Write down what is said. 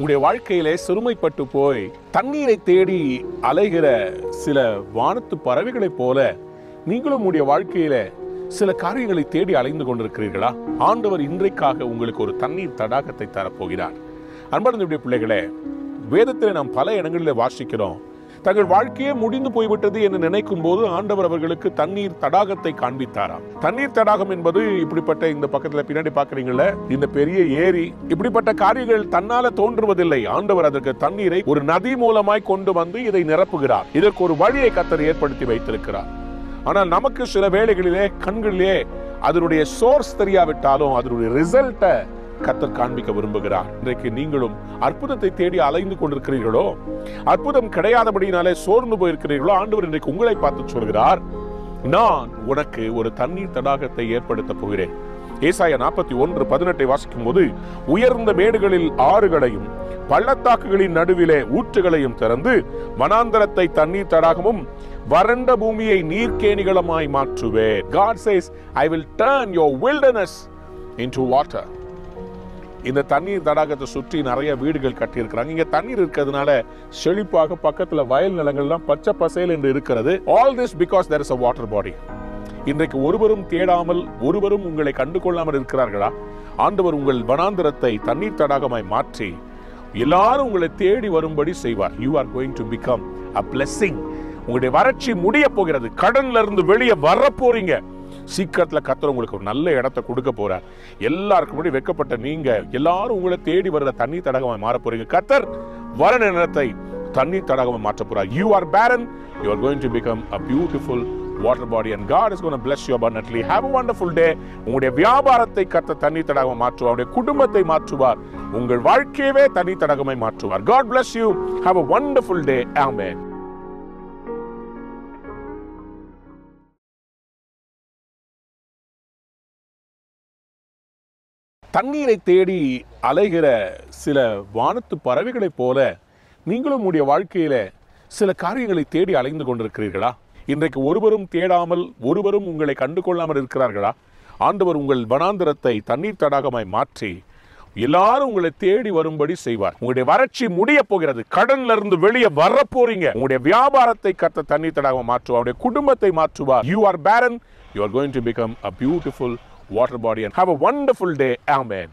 உங்களுடைய வாழ்க்கையிலே சிறுமைப்பட்டு போய் தண்ணீரை தேடி அலைகிற சில வானத்து பறவைகளைப் போல நீங்களும் உங்களுடைய வாழ்க்கையில சில காரியங்களை தேடி அலைந்து கொண்டிருக்கிறீர்களா? ஆண்டவர் இன்றைக்காக உங்களுக்கு ஒரு தண்ணீர் தடாகத்தை தரப்போகிறார். அன்பார்ந்த பிள்ளைகளே, வேதத்தில் நாம் பல இடங்களில் வாசிக்கிறோம், தங்கள் வாழ்க்கையே முடிந்து போய்விட்டது என்று நினைக்கும் போது ஆண்டவர் அவர்களுக்கு தண்ணீர் தடாகத்தை காண்பித்தாராம். தண்ணீர் தடாகம் என்பது இப்படிப்பட்ட, இந்த பக்கத்துல பின்னாடி பாக்குறீங்கல்ல, இந்த பெரிய ஏரி, இப்படிப்பட்ட காரியங்கள் தன்னால தோன்றுவதில்லை. ஆண்டவர் அதற்கு தண்ணீரை ஒரு நதி மூலமாய் கொண்டு வந்து இதை நிரப்புகிறார். இதற்கு ஒரு வழியை கர்த்தர் ஏற்படுத்தி வைத்திருக்கிறார். ஆனால் நமக்கு சில வேளைகளிலே கண்களிலே அதனுடைய சோர்ஸ் தெரியாவிட்டாலும் அதனுடைய ரிசல்ட்டை கர்த்தர் காண்பிக்க விரும்புகிறார். இன்றைக்கு நீங்களும் அற்புதத்தை தேடி அலைந்து கொண்டிருக்கிறீர்களோ, அற்புதம் கிடையாதபடியினாலே சோர்ந்து போயிருக்கிறீர்களோ, ஆண்டவர் இன்றைக்கு உங்களை பார்த்து சொல்கிறார், நான் உனக்கு ஒரு தண்ணீர் தடாகத்தை ஏற்படுத்த போகிறேன். ஏசாயா 41:18 வாசிக்கும் போது, உயர்ந்த மேடுகளில் ஆறுகளையும் பள்ளத்தாக்குகளின் நடுவிலே ஊற்றுகளையும் திறந்து வனாந்தரத்தை தண்ணீர் தடாகமும் வறண்ட பூமியை நீர்க்கேணிகளுமாய் மாற்றுவேன். God says, I will turn your wilderness into water. இந்த தண்ணீர் தடாகத்தை சுற்றி நிறைய வீடுகள் கட்டி இருக்கிறாங்க. இங்க தண்ணீர் இருக்கிறதுனால செழிப்பாக பக்கத்துல வயல் நிலங்கள்லாம் பச்சை பசேல் என்று இருக்கிறது. All this because there is a water body. இன்றைக்கு ஒருவரும் தேடாமல், ஒருவரும் உங்களை கண்டு கொள்ளாமல் இருக்கிறார்களா? ஆண்டவர் உங்கள் வனாந்தரத்தை தண்ணீர் தடாகமாய் மாற்றி எல்லாரும் உங்களை தேடி வரும்படி செய்வார். You are going to become a blessing. உங்களுடைய வறட்சி முடிய போகிறது. கடன்ல இருந்து வெளியே வர போறீங்க. சீக்கிரத்துல கர்த்தர் உங்களுக்கு ஒரு நல்ல இடத்தை கொடுக்க போறார். எல்லாருக்கும் முன்னாடி வெட்கப்பட்ட நீங்க எல்லாரும் உங்களை தேடி வர்ற தண்ணீர் தடாகமாய் மாற போறீங்க. கர்த்தர் வறண்ட நிலத்தை தண்ணீர் தடாகமாய் மாற்ற போறார். You are barren, you are going to become a beautiful water body and God is going to bless you abundantly. Have a wonderful day. உங்களுடைய வியாபாரத்தை கர்த்தர் தண்ணீர் தடாகமாய் மாற்றுவார். உங்களுடைய குடும்பத்தை மாற்றுவார். உங்கள் வாழ்க்கையவே தண்ணீர் தடாகமாய் மாற்றுவார். God bless you. Have a wonderful day. Amen. தண்ணீரை தேடி அலைகிற சில வானத்து பறவைகளைப் போல நீங்களும் உங்களுடைய வாழ்க்கையில சில காரியங்களை தேடி அலைந்து கொண்டிருக்கிறீர்களா? இன்றைக்கு ஒருவரும் தேடாமல், ஒருவரும் உங்களை கண்டு கொள்ளாமல் இருக்கிறார்களா? ஆண்டவர் உங்கள் வனாந்தரத்தை தண்ணீர் தடாகமாய் மாற்றி எல்லாரும் உங்களை தேடி வரும்படி செய்வார். உங்களுடைய வறட்சி முடிய போகிறது. கடன்ல இருந்து வெளியே வர போறீங்க. உங்களுடைய வியாபாரத்தை கர்த்தர் தண்ணீர் தடாகமாய் மாற்றுவார். உங்களுடைய குடும்பத்தை மாற்றுவார். You are barren, you are going to become a beautiful water body and have a wonderful day. Amen.